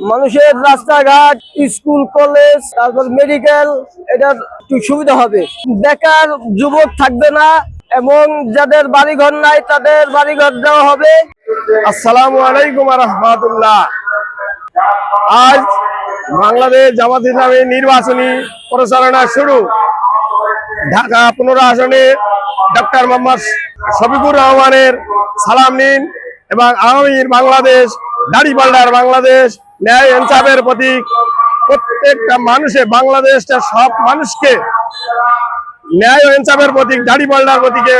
মানুষের রাস্তাঘাট, school, college, তারপর মেডিকেল, এটার একটু সুবিধা হবে। বেকার যুবক থাকবে না এবং যাদের বাড়িঘর নাই তাদের বাড়িঘর দেওয়া হবে। আসসালামু আলাইকুম রাহমাতুল্লাহ। আজ বাংলাদেশ জামাত ইসলামী নির্বাচনী প্রচারণা শুরু। ঢাকা 15 আসনে ডক্টর মোহাম্মদ শফিকুর রহমানের সালাম নিন এবং আগামীর বাংলাদেশ, দাড়িপাল্লার বাংলাদেশ, ন্যায় ইনসাফের প্রতীক। প্রত্যেকটা মানুষে বাংলাদেশটা সব মানুষকে ন্যায় ও ইনসাফের প্রতীক, দাড়িপাল্লার প্রতীকে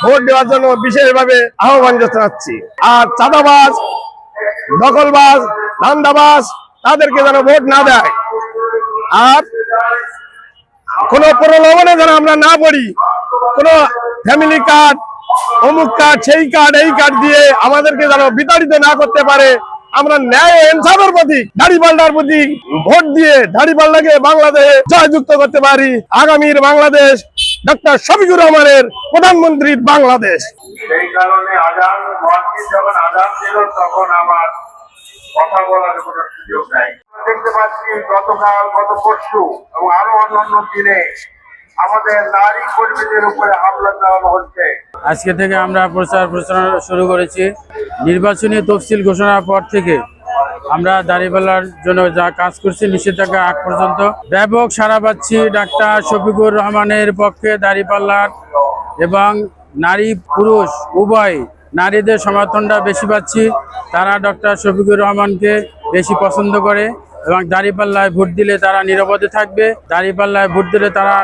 ভোট দেওয়ার জন্য বিশেষভাবে আহ্বান জানাচ্ছি। আর চাঁদাবাজ, দখলবাজ, ধান্দাবাজ তাদেরকে যেন ভোট না দেয়। আর কোনো প্রলোভনে যেন আমরা না পড়ি। কোনো ফ্যামিলি কার্ড, অমুক কার্ড, সেই কার্ড, এই কার্ড দিয়ে আমাদেরকে যেন বিতাড়িত না করতে পারে। আমরা ন্যায় ও ইনসাফের প্রতীক, দাড়িপাল্লার প্রতীক ভোট দিয়ে দাড়িপাল্লাকে বাংলাদেশে জয়যুক্ত করতে পারি। আগামীর বাংলাদেশ ডক্টর শফিকুর রহমানের প্রধানমন্ত্রীর বাংলাদেশ। সেই কারণে যখন আজান ছিল তখন আমার কথা বলার কোনো সুযোগ নাই। দেখতে পাচ্ছি গতকাল, গত পরশু এবং আরো অন্যান্য দিনে আমাদের নারী কর্মীদের উপরে হামলা চালানো হচ্ছে। আজকে থেকে আমরা প্রচারণা শুরু করেছি। নির্বাচনী তফসিল ঘোষণার পর থেকে আমরা দাড়িপাল্লার জন্য যা কাজ করছি, নিষেধাজ্ঞা আগ পর্যন্ত ব্যাপক সাড়া পাচ্ছি ডাক্তার শফিকুর রহমানের পক্ষে দাড়িপাল্লার, এবং নারী পুরুষ উভয় নারীদের সমর্থনটা বেশি পাচ্ছি। তারা ডক্টর শফিকুর রহমানকে বেশি পছন্দ করে এবং দাড়িপাল্লায় ভোট দিলে তারা নিরাপদে থাকবে। দাড়িপাল্লায় ভোট দিলে তারা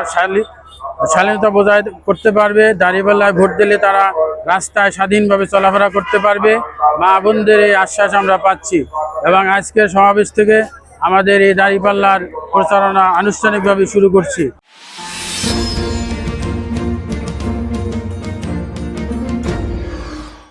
স্বাধীনতা বজায় করতে পারবে। দাড়িপাল্লায় ভোট দিলে তারা রাস্তায় স্বাধীনভাবে চলাফেরা করতে পারবে। মা বোনদের এই আশ্বাস আমরা পাচ্ছি এবং আজকের সমাবেশ থেকে আমাদের এই দাড়িপাল্লার প্রচারণা আনুষ্ঠানিকভাবে শুরু করছি।